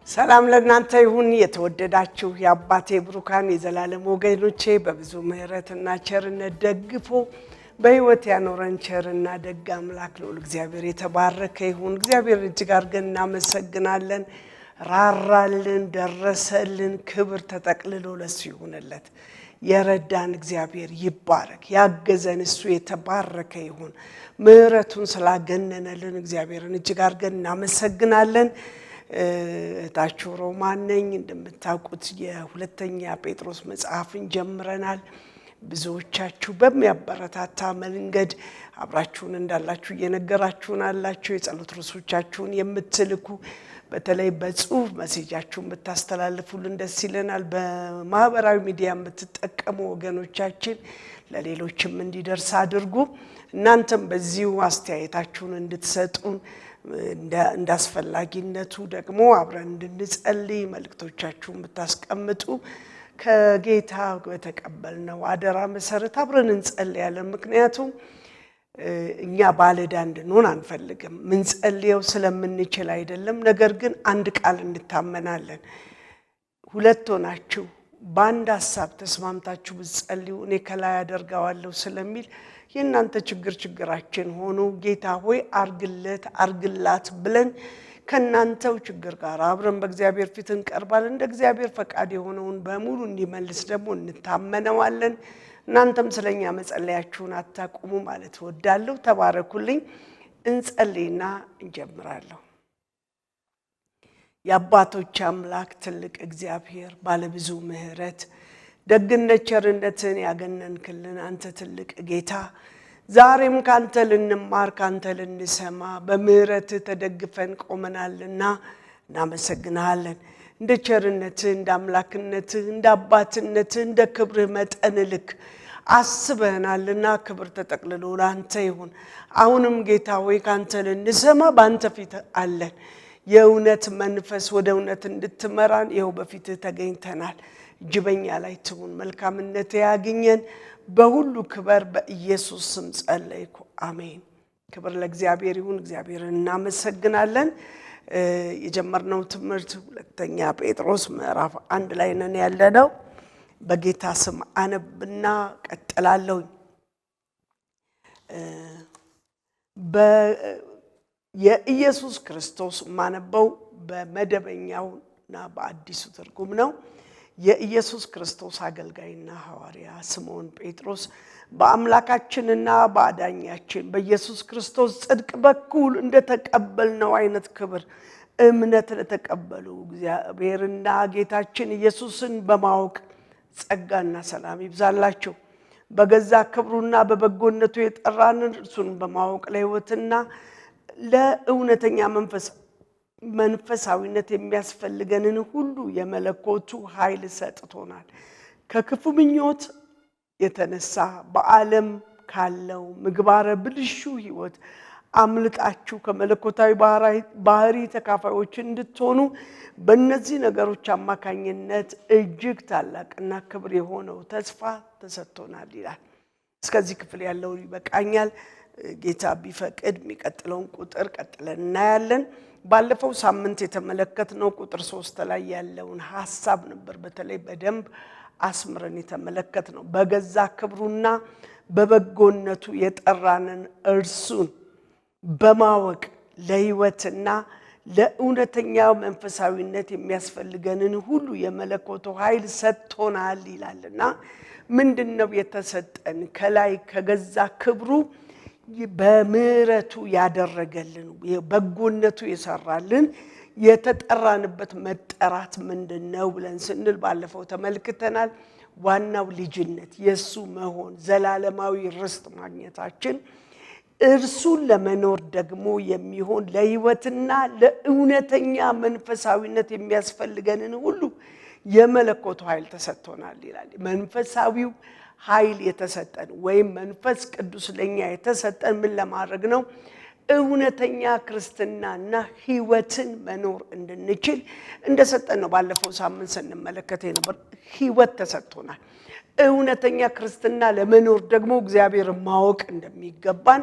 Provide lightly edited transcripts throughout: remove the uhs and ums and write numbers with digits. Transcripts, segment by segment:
ሰላም ለእናንተ ይሁን የተወደዳችሁ የአባቴ ብሩካን የዘላለም ወገኖቼ በብዙ ምህረትና ቸርነት ደግፎ በህይወት ያኖረን ቸርና ደግ አምላክ ነው እግዚአብሔር የተባረከ ይሁን። እግዚአብሔር እጅግ አድርገን እናመሰግናለን። ራራልን፣ ደረሰልን፣ ክብር ተጠቅልሎ ለሱ ይሁንለት። የረዳን እግዚአብሔር ይባረክ። ያገዘን እሱ የተባረከ ይሁን። ምህረቱን ስላገነነልን እግዚአብሔርን እጅግ አድርገን እናመሰግናለን። ታቹ ሮማን ነኝ። እንደምታውቁት የሁለተኛ ጴጥሮስ መጽሐፍን ጀምረናል። ብዙዎቻችሁ በሚያበረታታ መንገድ አብራችሁን እንዳላችሁ እየነገራችሁን አላችሁ። የጸሎት ርዕሶቻችሁን የምትልኩ በተለይ በጽሁፍ ሜሴጃችሁን ብታስተላልፉልን ደስ ይለናል። በማህበራዊ ሚዲያ የምትጠቀሙ ወገኖቻችን ለሌሎችም እንዲደርስ አድርጉ። እናንተም በዚሁ አስተያየታችሁን እንድትሰጡን እንዳስፈላጊነቱ ደግሞ አብረን እንድንጸልይ መልእክቶቻችሁን ብታስቀምጡ ከጌታ በተቀበልነው አደራ መሰረት አብረን እንጸልያለን። ምክንያቱም እኛ ባለዕዳ እንድንሆን አንፈልግም። ምንጸልየው ስለምንችል አይደለም። ነገር ግን አንድ ቃል እንታመናለን። ሁለት ሆናችሁ በአንድ ሐሳብ ተስማምታችሁ ብትጸልዩ እኔ ከላይ አደርጋለሁ ስለሚል የእናንተ ችግራችን ሆኖ ጌታ ሆይ አርግለት አርግላት ብለን ከናንተው ችግር ጋር አብረን በእግዚአብሔር ፊት እንቀርባለን። እንደ እግዚአብሔር ፈቃድ የሆነውን በሙሉ እንዲመልስ ደግሞ እንታመነዋለን። እናንተም ስለኛ መጸለያችሁን አታቁሙ ማለት ወዳለሁ። ተባረኩልኝ። እንጸልይና እንጀምራለሁ። የአባቶች አምላክ ትልቅ እግዚአብሔር ባለብዙ ምህረት ደግነት ቸርነትን ያገነንክልን አንተ ትልቅ ጌታ ዛሬም ካንተ ልንማር ካንተ ልንሰማ በምህረት ተደግፈን ቆመናልና እናመሰግናለን። እንደ ቸርነትህ እንደ አምላክነትህ እንደ አባትነትህ እንደ ክብርህ መጠን ልክ አስበናልና ክብር ተጠቅልሎ ላንተ ይሁን። አሁንም ጌታ ሆይ ካንተ ልንሰማ ባንተ ፊት አለን። የእውነት መንፈስ ወደ እውነት እንድትመራን ይኸው በፊትህ ተገኝተናል። ጅበኛ ላይ ትሁን። መልካምነት ያገኘን በሁሉ ክብር በኢየሱስ ስም ጸለይኩ፣ አሜን። ክብር ለእግዚአብሔር ይሁን። እግዚአብሔርን እናመሰግናለን። የጀመርነው ትምህርት ሁለተኛ ጴጥሮስ ምዕራፍ 1 ላይ ነን ያለነው። በጌታ ስም አነብና ቀጥላለሁ። የኢየሱስ ክርስቶስ ማነበው በመደበኛውና በአዲሱ ትርጉም ነው። የኢየሱስ ክርስቶስ አገልጋይና ሐዋርያ ስምዖን ጴጥሮስ በአምላካችንና በአዳኛችን በኢየሱስ ክርስቶስ ጽድቅ በኩል እንደተቀበልነው አይነት ክብር እምነት ለተቀበሉ እግዚአብሔርና ጌታችን ኢየሱስን በማወቅ ጸጋና ሰላም ይብዛላችሁ። በገዛ ክብሩና በበጎነቱ የጠራንን እርሱን በማወቅ ለሕይወትና ለእውነተኛ መንፈሳዊነት የሚያስፈልገንን ሁሉ የመለኮቱ ኃይል ሰጥቶናል። ከክፉ ምኞት የተነሳ በዓለም ካለው ምግባረ ብልሹ ሕይወት አምልጣችሁ ከመለኮታዊ ባህሪ ተካፋዮች እንድትሆኑ በእነዚህ ነገሮች አማካኝነት እጅግ ታላቅና ክብር የሆነው ተስፋ ተሰጥቶናል ይላል። እስከዚህ ክፍል ያለው ይበቃኛል። ጌታ ቢፈቅድ የሚቀጥለውን ቁጥር ቀጥለን እናያለን። ባለፈው ሳምንት የተመለከትነው ቁጥር 3 ላይ ያለውን ሐሳብ ነበር በተለይ በደንብ አስምረን የተመለከትነው። በገዛ ክብሩና በበጎነቱ የጠራንን እርሱን በማወቅ ለሕይወትና ለእውነተኛ መንፈሳዊነት የሚያስፈልገንን ሁሉ የመለኮቱ ኃይል ሰጥቶናል ይላልና ምንድነው የተሰጠን? ከላይ ከገዛ ክብሩ በምህረቱ ያደረገልን በጎነቱ የሰራልን የተጠራንበት መጠራት ምንድነው ብለን ስንል ባለፈው ተመልክተናል። ዋናው ልጅነት የሱ መሆን ዘላለማዊ ርስት ማግኘታችን እርሱን ለመኖር ደግሞ የሚሆን ለሕይወትና ለእውነተኛ መንፈሳዊነት የሚያስፈልገንን ሁሉ የመለኮቱ ኃይል ተሰጥቶናል ይላል። መንፈሳዊው ኃይል የተሰጠን ወይም መንፈስ ቅዱስ ለኛ የተሰጠን ምን ለማድረግ ነው? እውነተኛ ክርስትናና ህይወትን መኖር እንድንችል እንደሰጠን ነው ባለፈው ሳምንት ስንመለከት ነበር። ህይወት ተሰጥቶናል። እውነተኛ ክርስትና ለመኖር ደግሞ እግዚአብሔርን ማወቅ እንደሚገባን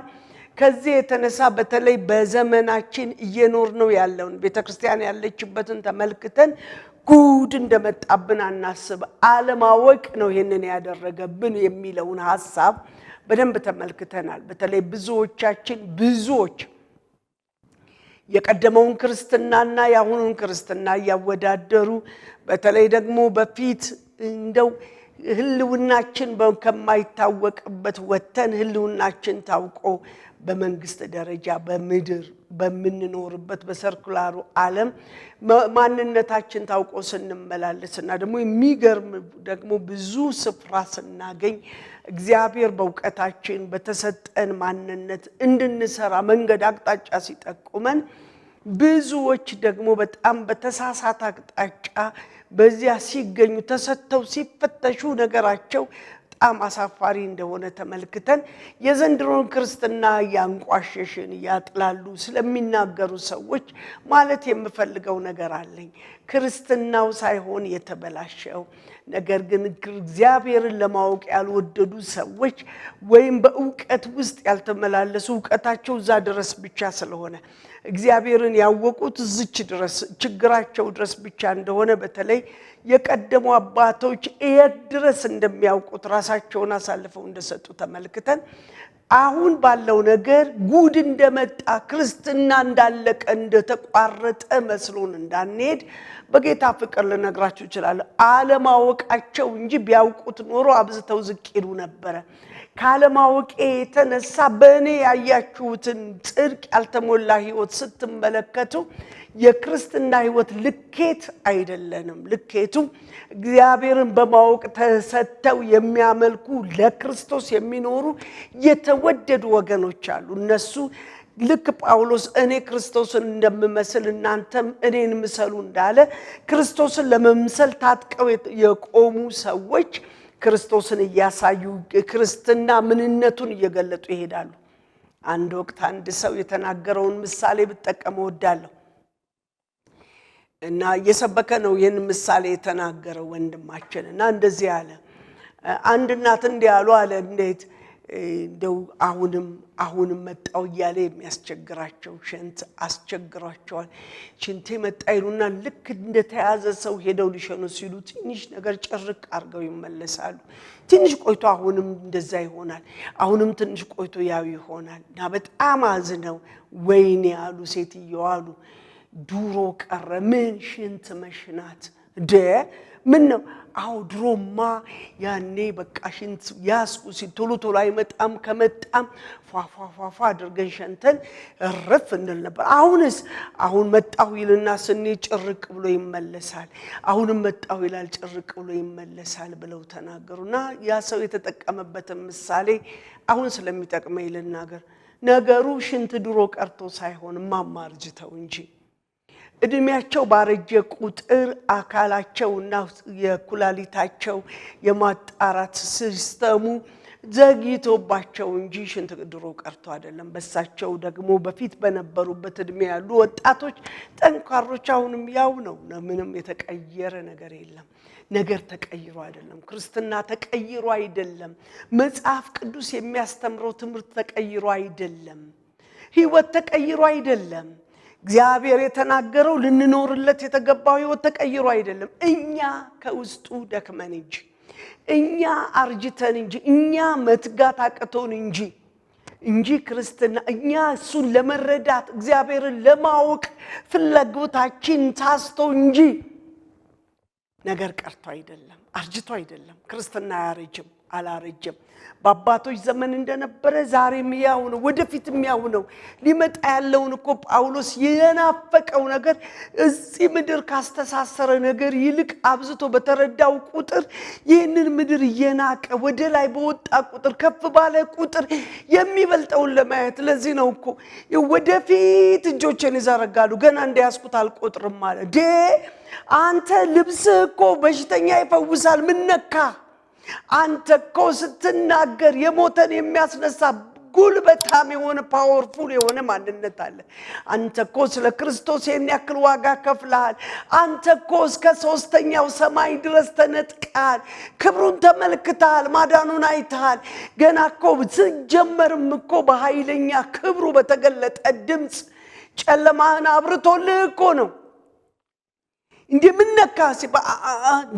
ከዚህ የተነሳ በተለይ በዘመናችን እየኖርነው ያለውን ቤተክርስቲያን ያለችበትን ተመልክተን ጉድ እንደመጣብን አናስብ። አለማወቅ ነው ይሄንን ያደረገብን የሚለውን ሐሳብ በደንብ ተመልክተናል። በተለይ ብዙዎች የቀደመውን ክርስትናና ያሁኑን ክርስትና ያወዳደሩ በተለይ ደግሞ በፊት እንደው ህልውናችን ከማይታወቅበት ወተን ህልውናችን ታውቆ በመንግስት ደረጃ በምድር በምንኖርበት በሰርኩላሩ ዓለም ማንነታችን ታውቆ ስንመላለስና ደግሞ የሚገርም ደግሞ ብዙ ስፍራ ስናገኝ እግዚአብሔር በእውቀታችን በተሰጠን ማንነት እንድንሰራ መንገድ አቅጣጫ ሲጠቁመን ብዙዎች ደግሞ በጣም በተሳሳተ አቅጣጫ በዚያ ሲገኙ ተሰተው ሲፈተሹ ነገራቸው በጣም አሳፋሪ እንደሆነ ተመልክተን የዘንድሮን ክርስትና ያንቋሸሽን ያጥላሉ ስለሚናገሩ ሰዎች ማለት የምፈልገው ነገር አለኝ። ክርስትናው ሳይሆን የተበላሸው ነገር ግን እግዚአብሔርን ለማወቅ ያልወደዱ ሰዎች ወይም በእውቀት ውስጥ ያልተመላለሱ እውቀታቸው እዛ ድረስ ብቻ ስለሆነ እግዚአብሔርን ያወቁት እዚች ድረስ ችግራቸው ድረስ ብቻ እንደሆነ በተለይ የቀደሙ አባቶች የት ድረስ እንደሚያውቁት ራሳቸውን አሳልፈው እንደሰጡ ተመልክተን አሁን ባለው ነገር ጉድ እንደመጣ ክርስትና እንዳለቀ እንደተቋረጠ መስሎን እንዳንሄድ በጌታ ፍቅር ልነግራችሁ ይችላል። አለማወቃቸው እንጂ ቢያውቁት ኖሮ አብዝተው ዝቅ ይሉ ነበር። ካለማወቄ የተነሳ በእኔ ያያችሁትን ጽድቅ ያልተሞላ ህይወት ስትመለከቱ የክርስትና ህይወት ልኬት አይደለንም። ልኬቱ እግዚአብሔርን በማወቅ ተሰተው የሚያመልኩ ለክርስቶስ የሚኖሩ የተወደዱ ወገኖች አሉ። እነሱ ልክ ጳውሎስ እኔ ክርስቶስን እንደምመስል እናንተም እኔን ምሰሉ እንዳለ ክርስቶስን ለመምሰል ታጥቀው የቆሙ ሰዎች ክርስቶስን እያሳዩ ክርስትና ምንነቱን እየገለጡ ይሄዳሉ። አንድ ወቅት አንድ ሰው የተናገረውን ምሳሌ ብጠቀም እወዳለሁ እና እየሰበከ ነው ይህን ምሳሌ የተናገረው ወንድማችን እና እንደዚህ አለ። አንድ እናት እንዲህ አሉ አለ እንዴት እንደው አሁንም መጣው እያለ የሚያስቸግራቸው ሽንት አስቸግራቸዋል። ሽንቴ መጣ ይሉና ልክ እንደተያዘ ሰው ሄደው ሊሸኑ ሲሉ ትንሽ ነገር ጭርቅ አድርገው ይመለሳሉ። ትንሽ ቆይቶ አሁንም እንደዛ ይሆናል። አሁንም ትንሽ ቆይቶ ያው ይሆናል እና በጣም አዝነው ወይኔ ያሉ ሴትየው አሉ ዱሮ ቀረ ምን ሽንት መሽናት ምን ነው? አው ድሮማ ያኔ በቃ ሽንት ያስኩ ሲቶሎ ቶሎ አይመጣም ከመጣም ፏፏፏፏ አድርገን ሸንተን እረፍ እንል ነበር። አሁን መጣው ይልና ስኒ ጭርቅ ብሎ ይመለሳል። አሁንም መጣው ይላል ጭርቅ ብሎ ይመለሳል ብለው ተናገሩና ያ ሰው የተጠቀመበት ምሳሌ አሁን ስለሚጠቅመኝ ልናገር። ነገሩ ሽንት ድሮ ቀርቶ ሳይሆን ማማርጅተው እንጂ እድሜያቸው ባረጀ ቁጥር አካላቸውና የኩላሊታቸው የማጣራት ሲስተሙ ዘግይቶባቸው እንጂ ሽንት ድሮ ቀርቶ አይደለም። በሳቸው ደግሞ በፊት በነበሩበት እድሜ ያሉ ወጣቶች ጠንካሮች አሁንም ያው ነው። ምንም የተቀየረ ነገር የለም። ነገር ተቀይሮ አይደለም። ክርስትና ተቀይሮ አይደለም። መጽሐፍ ቅዱስ የሚያስተምረው ትምህርት ተቀይሮ አይደለም። ህይወት ተቀይሮ አይደለም። እግዚአብሔር የተናገረው ልንኖርለት የተገባው ህይወት ተቀይሮ አይደለም። እኛ ከውስጡ ደክመን እንጂ እኛ አርጅተን እንጂ እኛ መትጋት አቅቶን እንጂ ክርስትና እኛ እሱን ለመረዳት እግዚአብሔርን ለማወቅ ፍላጎታችን ታስቶ እንጂ ነገር ቀርቶ አይደለም። አርጅቶ አይደለም። ክርስትና አላረጀም። በአባቶች ዘመን እንደነበረ ዛሬም ያው ነው፣ ወደፊትም ያው ነው። ሊመጣ ያለውን እኮ ጳውሎስ የናፈቀው ነገር እዚህ ምድር ካስተሳሰረ ነገር ይልቅ አብዝቶ በተረዳው ቁጥር ይህንን ምድር እየናቀ ወደ ላይ በወጣ ቁጥር ከፍ ባለ ቁጥር የሚበልጠውን ለማየት ለዚህ ነው እኮ ወደፊት እጆቼን ይዘረጋሉ ገና እንደያዝኩት አልቆጥርም ማለት አንተ ልብስ እኮ በሽተኛ ይፈውሳል ምን ነካ? አንተ እኮ ስትናገር የሞተን የሚያስነሳ ጉልበታም የሆነ ፓወርፉል የሆነ ማንነት አለ። አንተ እኮ ስለ ክርስቶስ የሚያክል ዋጋ ከፍለሃል። አንተ እኮ እስከ ሶስተኛው ሰማይ ድረስ ተነጥቀሃል። ክብሩን ተመልክተሃል፣ ማዳኑን አይተሃል። ገና እኮ ሲጀመርም እኮ በኃይለኛ ክብሩ በተገለጠ ድምፅ ጨለማህን አብርቶልህ እኮ ነው። እንዲህ ምን ነካ ሲባል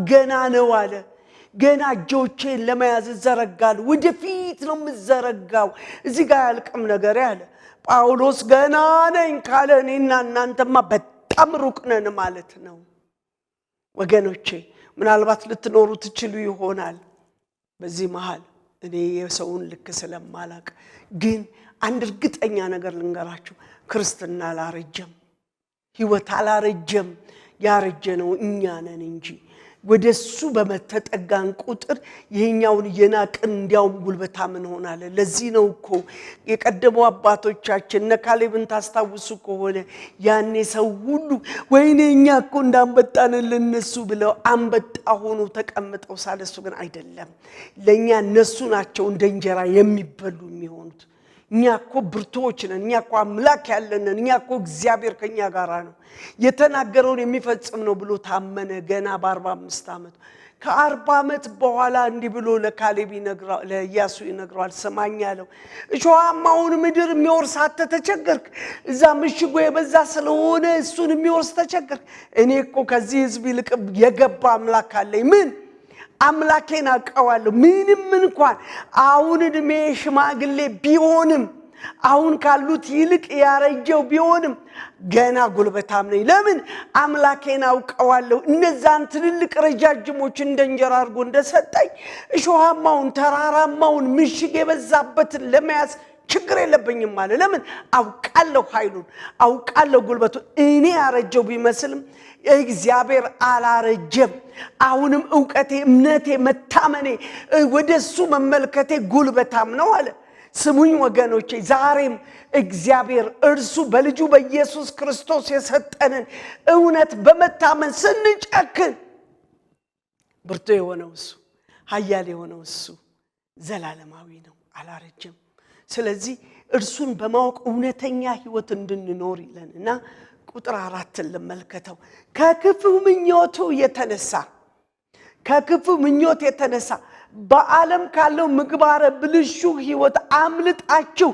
ገና ነው አለ። ገና እጆቼን ለመያዝ ዘረጋለሁ፣ ወደፊት ነው የምዘረጋው። እዚህ ጋር ያልቅም ነገር ያለ ጳውሎስ ገና ነኝ ካለ እኔና እናንተማ በጣም ሩቅ ነን ማለት ነው። ወገኖቼ ምናልባት ልትኖሩ ትችሉ ይሆናል በዚህ መሃል። እኔ የሰውን ልክ ስለማላቅ ግን አንድ እርግጠኛ ነገር ልንገራችሁ፣ ክርስትና አላረጀም፣ ህይወት አላረጀም። ያረጀ ነው እኛ ነን እንጂ ወደሱ በመተጠጋን ቁጥር ይሄኛውን የናቅን እንዲያውም ጉልበታም እንሆናለን። ለዚህ ነው እኮ የቀደሙ አባቶቻችን እነ ካሌብን ታስታውሱ ከሆነ ያኔ ሰው ሁሉ ወይኔ እኛ እኮ እንዳንበጣንን ለነሱ ብለው አንበጣ ሆኖ ተቀምጠው ሳለሱ ግን አይደለም፣ ለኛ እነሱ ናቸው እንደ እንጀራ የሚበሉ የሚሆኑት። እኛ እኮ ብርቶች ነን፣ እኛ እኮ አምላክ ያለን ነን፣ እኛ እኮ እግዚአብሔር ከኛ ጋር ነው፣ የተናገረውን የሚፈጽም ነው ብሎ ታመነ ገና በ45 ዓመቱ። ከ40 ዓመት በኋላ እንዲህ ብሎ ለካሌብ ይነግራል፣ ለኢያሱ ይነግራል። ሰማኝ ያለው እሾሃማውን ምድር የሚወርስ አንተ ተቸገርክ፣ እዛ ምሽጎ የበዛ ስለሆነ እሱን የሚወርስ ተቸገርክ። እኔ እኮ ከዚህ ህዝብ ይልቅ የገባ አምላክ አለኝ። ምን አምላኬን አውቀዋለሁ። ምንም እንኳን አሁን እድሜ ሽማግሌ ቢሆንም አሁን ካሉት ይልቅ ያረጀው ቢሆንም ገና ጉልበታም ነኝ። ለምን አምላኬን አውቀዋለሁ። እነዛን ትልልቅ ረጃጅሞች እንደ እንጀራ አድርጎ እንደሰጠኝ እሾሃማውን ተራራማውን ምሽግ የበዛበትን ለመያዝ ችግር የለብኝም ማለት። ለምን አውቃለሁ፣ ኃይሉን አውቃለሁ፣ ጉልበቱን። እኔ ያረጀው ቢመስልም እግዚአብሔር አላረጀም። አሁንም ዕውቀቴ፣ እምነቴ፣ መታመኔ ወደሱ መመልከቴ ጉልበታም ነው አለ። ስሙኝ ወገኖቼ፣ ዛሬም እግዚአብሔር እርሱ በልጁ በኢየሱስ ክርስቶስ የሰጠንን እውነት በመታመን ስንጨክን ብርቱ የሆነው እሱ፣ ኃያል የሆነው እሱ ዘላለማዊ ነው፣ አላረጀም። ስለዚህ እርሱን በማወቅ እውነተኛ ህይወት እንድንኖር ይለንና ቁጥር 4 ለመልከተው ከክፉ ምኞቱ የተነሳ በዓለም ካለው ምግባረ ብልሹ ህይወት አምልጣችሁ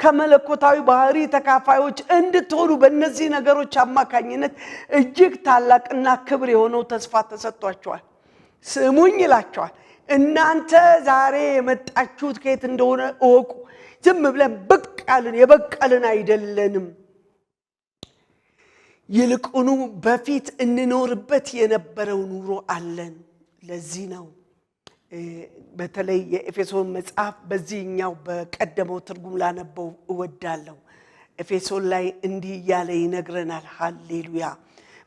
ከመለኮታዊ ባህሪ ተካፋዮች እንድትሆኑ በእነዚህ ነገሮች አማካኝነት እጅግ ታላቅና ክብር የሆነው ተስፋ ተሰጥቷችኋል። ስሙኝ ይላችኋል። እናንተ ዛሬ የመጣችሁት ከየት እንደሆነ እወቁ። ዝም ብለን በቃልን የበቀልን አይደለንም። ይልቁኑ በፊት እንኖርበት የነበረው ኑሮ አለን። ለዚህ ነው በተለይ የኤፌሶን መጽሐፍ በዚህኛው በቀደመው ትርጉም ላነበው እወዳለሁ። ኤፌሶን ላይ እንዲህ ያለ ይነግረናል። ሃሌሉያ።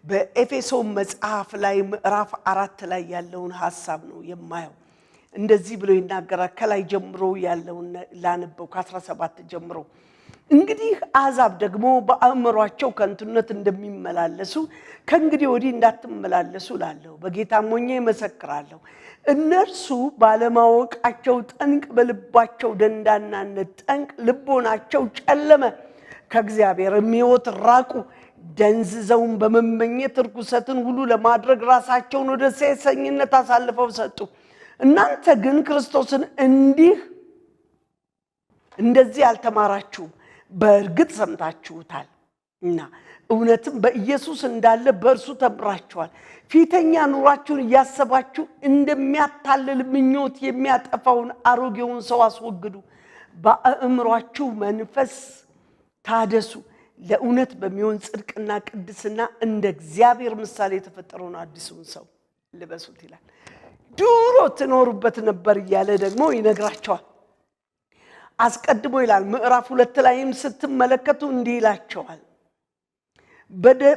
በኤፌሶን መጽሐፍ ላይ ምዕራፍ 4 ላይ ያለውን ሐሳብ ነው የማየው። እንደዚህ ብሎ ይናገራል። ከላይ ጀምሮ ያለውን ላነበው ከ17 ጀምሮ እንግዲህ አሕዛብ ደግሞ በአእምሯቸው ከንቱነት እንደሚመላለሱ ከእንግዲህ ወዲህ እንዳትመላለሱ እላለሁ፣ በጌታም ሆኜ እመሰክራለሁ። እነርሱ ባለማወቃቸው ጠንቅ፣ በልባቸው ደንዳናነት ጠንቅ ልቦናቸው ጨለመ፣ ከእግዚአብሔር ሕይወት ራቁ፣ ደንዝዘውን በመመኘት ርኩሰትን ሁሉ ለማድረግ ራሳቸውን ወደ ሴሰኝነት አሳልፈው ሰጡ። እናንተ ግን ክርስቶስን እንደዚህ አልተማራችሁም፣ በእርግጥ ሰምታችሁታል እና እውነትም በኢየሱስ እንዳለ በእርሱ ተምራችኋል። ፊተኛ ኑሯችሁን እያሰባችሁ እንደሚያታልል ምኞት የሚያጠፋውን አሮጌውን ሰው አስወግዱ፣ በአእምሯችሁ መንፈስ ታደሱ፣ ለእውነት በሚሆን ጽድቅና ቅድስና እንደ እግዚአብሔር ምሳሌ የተፈጠረውን አዲሱን ሰው ልበሱት ይላል። ድሮ ትኖሩበት ነበር እያለ ደግሞ ይነግራቸዋል። አስቀድሞ ይላል ምዕራፍ 2 ላይም ስትመለከቱ እንዲህ ይላቸዋል።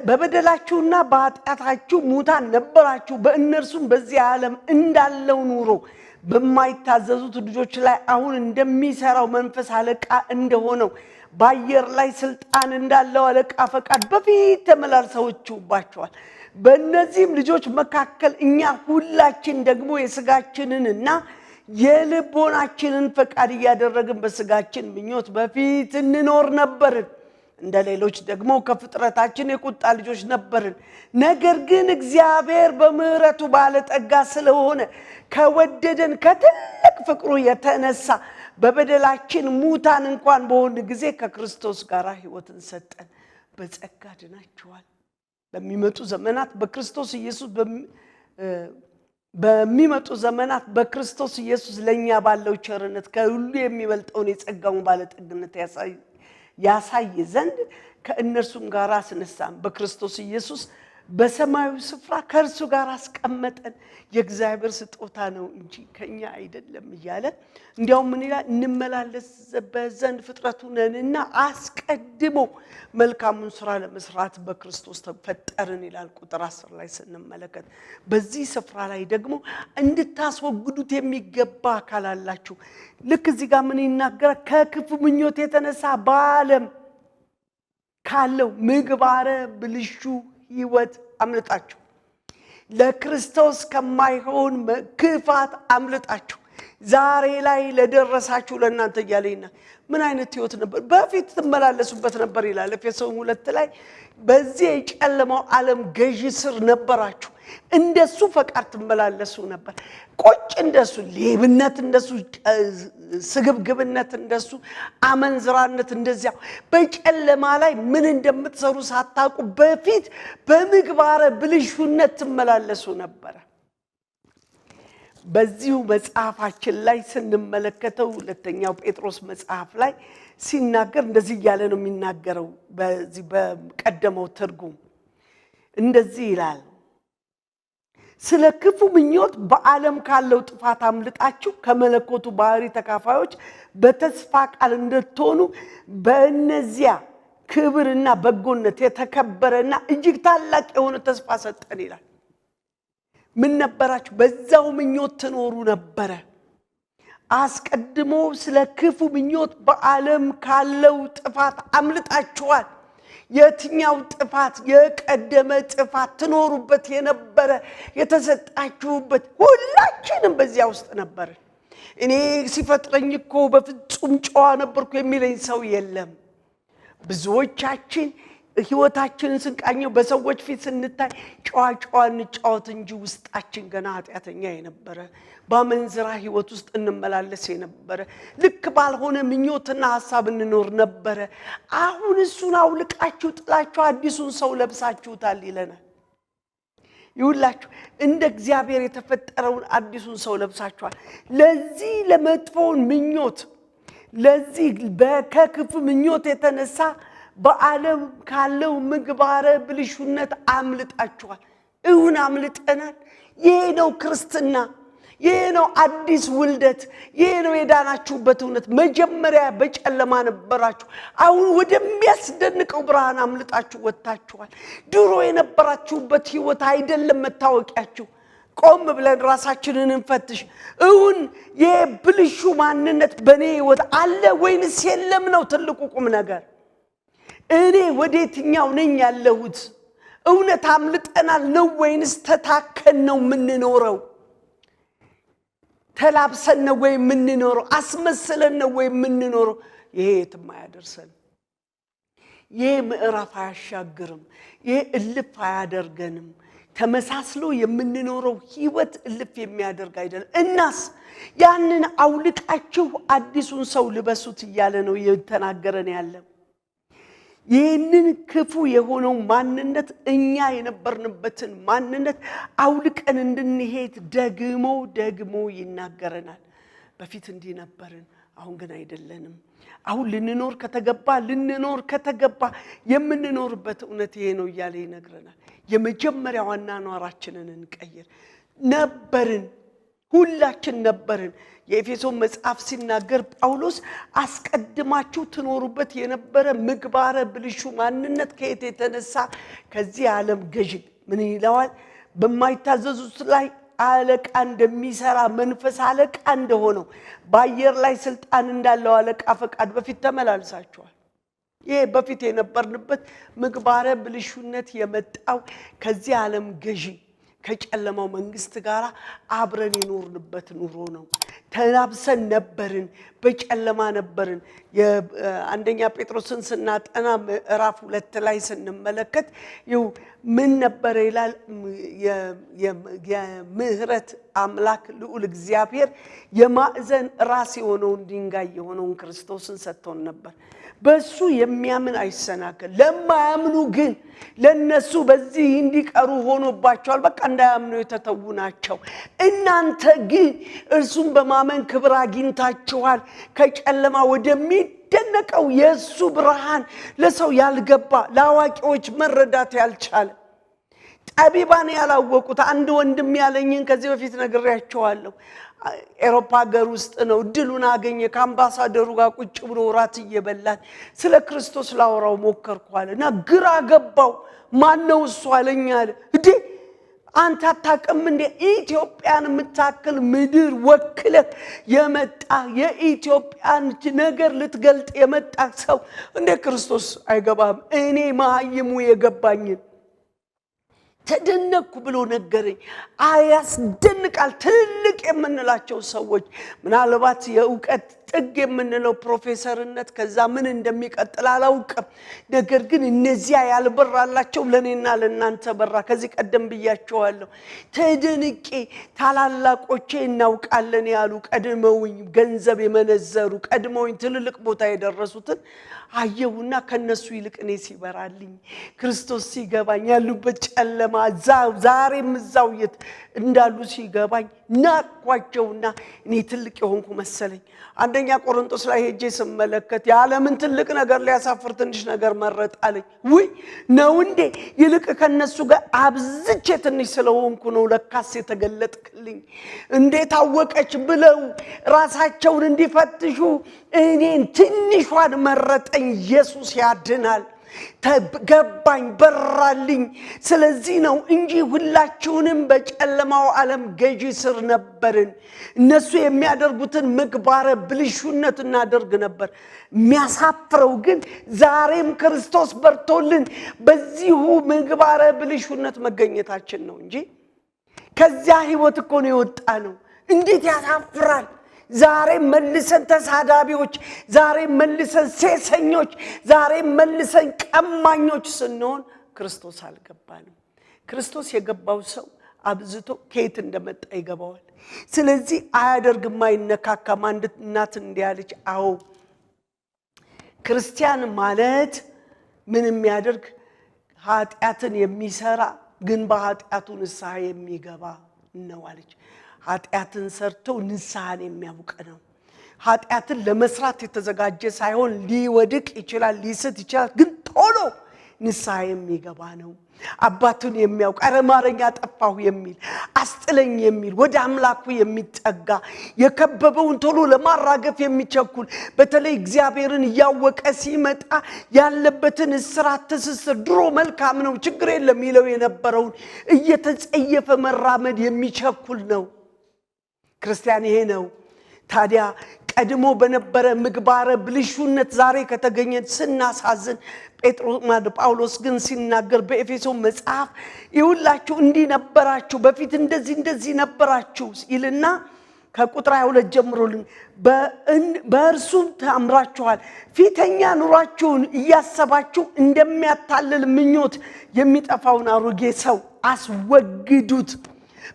በበደላችሁና በኃጢአታችሁ ሙታን ነበራችሁ፣ በእነርሱም በዚህ ዓለም እንዳለው ኑሮ በማይታዘዙት ልጆች ላይ አሁን እንደሚሰራው መንፈስ አለቃ እንደሆነው በአየር ላይ ስልጣን እንዳለው አለቃ ፈቃድ በፊት ተመላልሳችሁባቸዋል። በእነዚህም ልጆች መካከል እኛ ሁላችን ደግሞ የሥጋችንንና የልቦናችንን ፈቃድ ያደረግን በስጋችን ምኞት በፊት እንኖር ነበርን እንደ ሌሎች ደግሞ ከፍጥረታችን የቁጣ ልጆች ነበርን ነገር ግን እግዚአብሔር በምህረቱ ባለጠጋ ስለሆነ ከወደደን ከትልቅ ፍቅሩ የተነሳ በበደላችን ሙታን እንኳን በሆን ጊዜ ከክርስቶስ ጋር ሕይወትን ሰጠን በጸጋ ድናችኋል በሚመጡ ዘመናት በክርስቶስ ኢየሱስ በሚመጡ ዘመናት በክርስቶስ ኢየሱስ ለኛ ባለው ቸርነት ከሁሉ የሚበልጠውን የጸጋውን ባለጠግነት ያሳይ ዘንድ ከእነርሱም ጋር አስነሳን በክርስቶስ ኢየሱስ በሰማያዊ ስፍራ ከእርሱ ጋር አስቀመጠን የእግዚአብሔር ስጦታ ነው እንጂ ከኛ አይደለም እያለ እንዲያው ምን ይላል እንመላለስ በዘንድ ፍጥረቱ ነንና አስቀድሞ መልካሙን ሥራ ለመስራት በክርስቶስ ተፈጠርን ይላል ቁጥር 10 ላይ ስንመለከት በዚህ ስፍራ ላይ ደግሞ እንድታስወግዱት የሚገባ አካል አላችሁ ልክ እዚህ ጋር ምን ይናገራል ከክፉ ምኞት የተነሳ በዓለም ካለው ምግባረ ብልሹ ሕይወት አምልጣችሁ ለክርስቶስ ከማይሆን ክፋት አምልጣችሁ ዛሬ ላይ ለደረሳችሁ ለእናንተ ያለይና ምን አይነት ሕይወት ነበር በፊት ተመላለሱበት ነበር ይላል ኤፌሶን 2 ላይ በዚህ የጨለማው ዓለም ገዢ ስር ነበራችሁ እንደሱ ፈቃድ ተመላለሱ ነበር ቆጭ እንደሱ ሌብነት እንደሱ ስግብግብነት እንደሱ አመንዝራነት እንደዚያ በጨለማ ላይ ምን እንደምትሰሩ ሳታውቁ በፊት በምግባረ ብልሹነት ተመላለሱ ነበር በዚሁ መጽሐፋችን ላይ ስንመለከተው ሁለተኛው ጴጥሮስ መጽሐፍ ላይ ሲናገር እንደዚህ ያለ ነው የሚናገረው በዚህ በቀደመው ትርጉም እንደዚህ ይላል ስለ ክፉ ምኞት በዓለም ካለው ጥፋት አምልጣችሁ ከመለኮቱ ባህሪ ተካፋዮች በተስፋ ቃል እንድትሆኑ በእነዚያ ክብርና በጎነት የተከበረና እጅግ ታላቅ የሆነ ተስፋ ሰጠን ይላል ምን ነበራችሁ በዛው ምኞት ተኖሩ ነበር አስቀድሞ ስለ ክፉ ምኞት በዓለም ካለው ጥፋት አምልጣችኋል የትኛው ጥፋት የቀደመ ጥፋት ተኖሩበት የነበረ የተሰጣችሁበት ሁላችንም በዚያ ውስጥ ነበር እኔ ሲፈጥረኝ እኮ በፍጹም ጨዋ ነበርኩ የሚለኝ ሰው የለም ብዙዎቻችን ሕይወታችንን ስንቃኘው በሰዎች ፊት ስንታይ ጨዋ እንጫወት እንጂ ውስጣችን ገና ኃጢአተኛ የነበረ በመንዝራ ሕይወት ውስጥ እንመላለስ የነበረ ልክ ባልሆነ ምኞትና ሐሳብ እንኖር ነበር አሁን እሱን አውልቃችሁ ጥላችሁ አዲሱን ሰው ለብሳችሁታል ይለናል ይውላችሁ እንደ እግዚአብሔር የተፈጠረውን አዲሱን ሰው ለብሳችኋል ለዚህ ለመጥፎውን ምኞት ለዚህ በከክፉ ምኞት የተነሳ በዓለም ካለው ምግባረ ብልሹነት አምልጣችኋል እውን አምልጠናል ይሄ ነው ክርስትና ይሄ ነው አዲስ ውልደት ይሄ ነው የዳናችሁበት እውነት መጀመሪያ በጨለማ ነበራችሁ አሁን ወደሚያስደንቀው ብርሃን አምልጣችሁ ወጣችኋል ድሮ የነበራችሁበት ሕይወት አይደለም መታወቂያችሁ ቆም ብለን ራሳችንን እንፈትሽ እውን የብልሹ ማንነት በኔ ሕይወት አለ ወይንስ የለም ነው ትልቁ ቁም ነገር እኔ ወዴትኛው ነኝ ያለሁት እውነት አምልጠናል ነው ወይንስ ተታከን ነው ምንኖረው ተላብሰን ነው ወይ ምንኖረው አስመስለን ነው ወይ ምንኖረው ይሄ የትም አያደርሰን ይሄ ምዕራፍ አያሻግርም ይሄ እልፍ አያደርገንም ተመሳስሎ የምንኖረው ሕይወት እልፍ የሚያደርግ አይደለም እናስ ያንን አውልቃችሁ አዲሱን ሰው ልበሱት እያለ ነው የተናገረን ያለው ይህንን ክፉ የሆነው ማንነት እኛ የነበርንበትን ማንነት አውልቀን እንድንሄድ ደግሞ ይናገረናል በፊት እንዲህ ነበርን አሁን ግን አይደለንም አሁን ልንኖር ከተገባ የምንኖርበት እውነት ይሄ ነው እያለ ይነግረናል የመጀመሪያው አኗኗራችንን እንቀይር ነበርን ሁላችን ነበርን የኤፌሶን መጽሐፍ ሲናገር ጳውሎስ አስቀድማችሁ ትኖሩበት የነበረ ምግባረ ብልሹ ማንነት ከየት የተነሳ ከዚህ ዓለም ገዥ ምን ይለዋል በማይታዘዙት ላይ አለቃ እንደሚሰራ መንፈስ አለቃ እንደሆነው በአየር ላይ ስልጣን እንዳለው አለቃ ፈቃድ በፊት ተመላልሳችኋል ይሄ በፊት የነበርንበት ምግባረ ብልሹነት የመጣው ከዚህ ዓለም ገዢ ከጨለማው መንግስት ጋር አብረን የኖርንበት ኑሮ ነው ተናብሰን ነበርን፣ በጨለማ ነበርን። የአንደኛ ጴጥሮስን ስናጠና ምዕራፍ 2 ላይ ስንመለከት ይው ምን ነበር ይላል? የምህረት አምላክ ልዑል እግዚአብሔር የማዕዘን ራስ የሆነውን ድንጋይ የሆነውን ክርስቶስን ሰጥቶን ነበር። በሱ የሚያምን አይሰናከል። ለማያምኑ ግን ለነሱ በዚህ እንዲቀሩ ሆኖባቸዋል። በቃ እንዳያምኑ የተተዉ ናቸው። እናንተ ግን እርሱን በማመን ክብር አግኝታችኋል። ከጨለማ ወደሚደነቀው የእሱ ብርሃን፣ ለሰው ያልገባ ለአዋቂዎች መረዳት ያልቻለ ጠቢባን ያላወቁት አንድ ወንድም ያለኝን ከዚህ በፊት ነግሬያቸዋለሁ። ኤሮፓ ሀገር ውስጥ ነው። እድሉን አገኘ። ከአምባሳደሩ ጋር ቁጭ ብሎ ራት እየበላን ስለ ክርስቶስ ላወራው ሞከርኳልና ግራ ገባው። ማን ነው እሱ አለኝ አለ። እንዴ አንተ አታውቅም እንዴ? ኢትዮጵያን የምታክል ምድር ወክለ የመጣ የኢትዮጵያን ነገር ልትገልጥ የመጣ ሰው እንዴ ክርስቶስ አይገባም? እኔ መሀይሙ የገባኝን ተደነቅኩ ብሎ ነገረኝ። አያስደንቃል። ትልቅ የምንላቸው ሰዎች ምናልባት የእውቀት ጥግ የምንለው ፕሮፌሰርነት ከዛ ምን እንደሚቀጥል አላውቅም። ነገር ግን እነዚያ ያልበራላቸው ለኔና ለናንተ በራ። ከዚህ ቀደም ብያቸዋለሁ። ተደንቄ ታላላቆቼ እናውቃለን ያሉ ቀድመውኝ ገንዘብ የመነዘሩ ቀድመውኝ ትልልቅ ቦታ የደረሱትን አየሁና ከነሱ ይልቅ እኔ ሲበራልኝ ክርስቶስ ሲገባኝ ያሉበት ጨለማ ዛሬም እዛው እንዳሉ ሲገባኝ ናቅኳቸውና እኔ ትልቅ የሆንኩ መሰለኝ። አንደኛ ቆሮንቶስ ላይ ሄጄ ስመለከት የዓለምን ትልቅ ነገር ሊያሳፍር ትንሽ ነገር መረጥ አለኝ። ውይ ነው እንዴ? ይልቅ ከነሱ ጋር አብዝቼ ትንሽ ስለሆንኩ ነው ለካስ የተገለጥክልኝ። እንዴት አወቀች ብለው ራሳቸውን እንዲፈትሹ እኔን ትንሿን መረጠኝ። ኢየሱስ ያድናል። ተገባኝ፣ በራልኝ። ስለዚህ ነው እንጂ ሁላችሁንም በጨለማው ዓለም ገዢ ስር ነበርን። እነሱ የሚያደርጉትን ምግባረ ብልሹነት እናደርግ ነበር። የሚያሳፍረው ግን ዛሬም ክርስቶስ በርቶልን በዚሁ ምግባረ ብልሹነት መገኘታችን ነው እንጂ ከዚያ ህይወት እኮ ነው የወጣ ነው። እንዴት ያሳፍራል! ዛሬ መልሰን ተሳዳቢዎች፣ ዛሬ መልሰን ሴሰኞች፣ ዛሬ መልሰን ቀማኞች ስንሆን ክርስቶስ አልገባንም። ክርስቶስ የገባው ሰው አብዝቶ ከየት እንደመጣ ይገባዋል። ስለዚህ አያደርግም፣ አይነካካም። አንድ እናት እንዲያለች፣ አዎ ክርስቲያን ማለት ምን የሚያደርግ ኃጢአትን የሚሰራ ግን በኃጢአቱ ንስሐ የሚገባ ነው አለች። ኃጢአትን ሰርቶ ንስሐን የሚያውቅ ነው። ኃጢአትን ለመስራት የተዘጋጀ ሳይሆን ሊወድቅ ይችላል፣ ሊስት ይችላል፣ ግን ቶሎ ንስሐ የሚገባ ነው። አባቱን የሚያውቅ አረማረኛ ጠፋሁ የሚል አስጥለኝ የሚል ወደ አምላኩ የሚጠጋ የከበበውን ቶሎ ለማራገፍ የሚቸኩል በተለይ እግዚአብሔርን ያወቀ ሲመጣ ያለበትን እስራት ትስስር ድሮ መልካም ነው ችግር የለም ይለው የነበረውን እየተጸየፈ መራመድ የሚቸኩል ነው። ክርስቲያን ይሄ ነው። ታዲያ ቀድሞ በነበረ ምግባረ ብልሹነት ዛሬ ከተገኘ ስናሳዝን ጳውሎስ ግን ሲናገር በኤፌሶን መጽሐፍ ይውላችሁ እንዲህ ነበራችሁ፣ በፊት እንደዚህ ነበራችሁ ይልና ከቁጥር 22 ጀምሮልን በእርሱም ተአምራችኋል። ፊተኛ ኑሯችሁን እያሰባችሁ እንደሚያታልል ምኞት የሚጠፋውን አሮጌ ሰው አስወግዱት።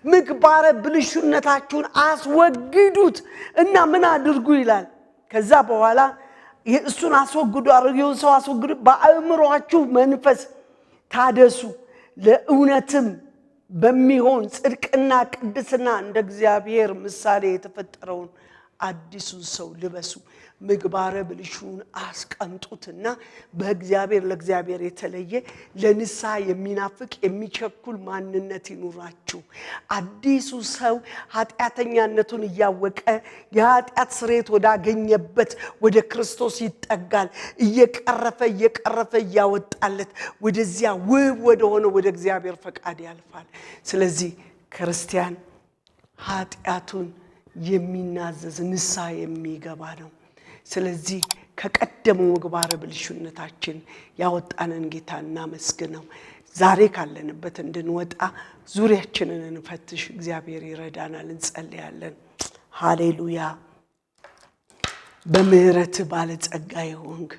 ምግባረ ብልሹነታችሁን አስወግዱት እና ምን አድርጉ ይላል። ከዛ በኋላ እሱን አስወግዱ፣ አሮጌውን ሰው አስወግዱ፣ በአእምሮአችሁ መንፈስ ታደሱ፣ ለእውነትም በሚሆን ጽድቅና ቅድስና እንደ እግዚአብሔር ምሳሌ የተፈጠረውን አዲሱን ሰው ልበሱ። ምግባረ ብልሹን አስቀምጡትና በእግዚአብሔር ለእግዚአብሔር የተለየ ለንስሐ የሚናፍቅ የሚቸኩል ማንነት ይኑራችሁ። አዲሱ ሰው ኃጢአተኛነቱን እያወቀ የኃጢአት ስርየት ወዳገኘበት ወደ ክርስቶስ ይጠጋል። እየቀረፈ እያወጣለት ወደዚያ ውብ ወደሆነ ወደ እግዚአብሔር ፈቃድ ያልፋል። ስለዚህ ክርስቲያን ኃጢአቱን የሚናዘዝ ንስሐ የሚገባ ነው። ስለዚህ ከቀደመው ምግባረ ብልሹነታችን ያወጣንን ጌታ እናመስግነው። ዛሬ ካለንበት እንድንወጣ ዙሪያችንን እንፈትሽ። እግዚአብሔር ይረዳናል። እንጸልያለን። ሃሌሉያ። በምህረት ባለጸጋ የሆንክ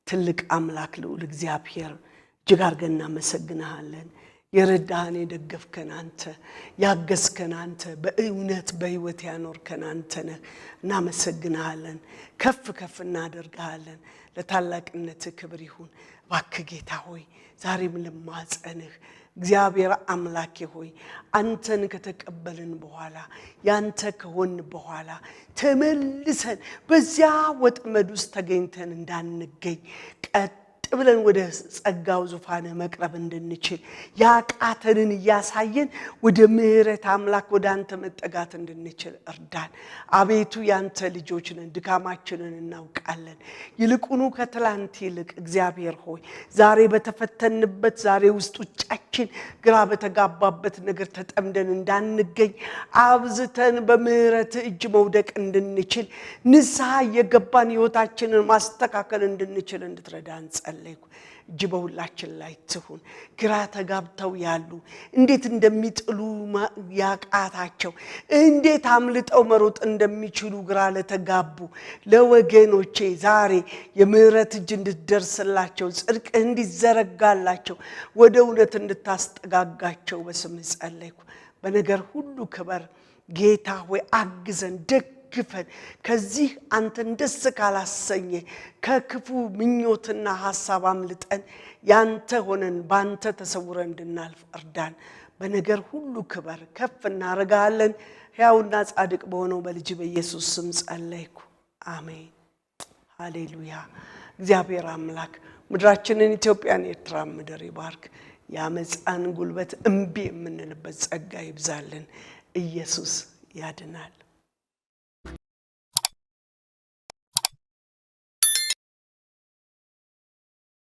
ትልቅ አምላክ ልዑል እግዚአብሔር እጅግ አድርገን እናመሰግንሃለን። የረዳህን የደገፍከን አንተ፣ ያገዝከን አንተ፣ በእውነት በሕይወት ያኖርከን አንተ ነህ። እናመሰግንሃለን፣ ከፍ ከፍ እናደርግሃለን። ለታላቅነትህ ክብር ይሁን። እባክህ ጌታ ሆይ ዛሬም ልማጸንህ እግዚአብሔር አምላኬ ሆይ አንተን ከተቀበልን በኋላ ያንተ ከሆን በኋላ ተመልሰን በዚያ ወጥመድ ውስጥ ተገኝተን እንዳንገኝ ቀጥ ብለን ወደ ጸጋው ዙፋን መቅረብ እንድንችል ያቃተንን ያሳየን ወደ ምህረት አምላክ ወደ አንተ መጠጋት እንድንችል እርዳን። አቤቱ ያንተ ልጆች ነን፣ ድካማችንን እናውቃለን። ይልቁኑ ከትላንት ይልቅ እግዚአብሔር ሆይ ዛሬ በተፈተንበት ዛሬ ውስጥ ውጫችን ግራ በተጋባበት ነገር ተጠምደን እንዳንገኝ አብዝተን በምህረት እጅ መውደቅ እንድንችል ንስሐ የገባን ሕይወታችንን ማስተካከል እንድንችል እንድትረዳን ጸልይ። እጅ በሁላችን ላይ ትሁን። ግራ ተጋብተው ያሉ እንዴት እንደሚጥሉ ያቃታቸው እንዴት አምልጠው መሮጥ እንደሚችሉ ግራ ለተጋቡ ለወገኖቼ ዛሬ የምህረት እጅ እንድትደርስላቸው ጽድቅህ እንዲዘረጋላቸው ወደ እውነት እንድታስጠጋጋቸው በስምህ ጸለይኩ። በነገር ሁሉ ክበር ጌታ ሆይ አግዘን ግፈን ከዚህ አንተን ደስ ካላሰኘ ከክፉ ምኞትና ሐሳብ አምልጠን ያንተ ሆነን ባንተ ተሰውረን እንድናልፍ እርዳን። በነገር ሁሉ ክበር ከፍ እናረጋለን። ሕያውና ጻድቅ በሆነው በልጅ በኢየሱስ ስም ጸለይኩ፣ አሜን። ሃሌሉያ። እግዚአብሔር አምላክ ምድራችንን ኢትዮጵያን ኤርትራን ምድር ይባርክ። ያመጻን ጉልበት እምቢ የምንልበት ጸጋ ይብዛልን። ኢየሱስ ያድናል።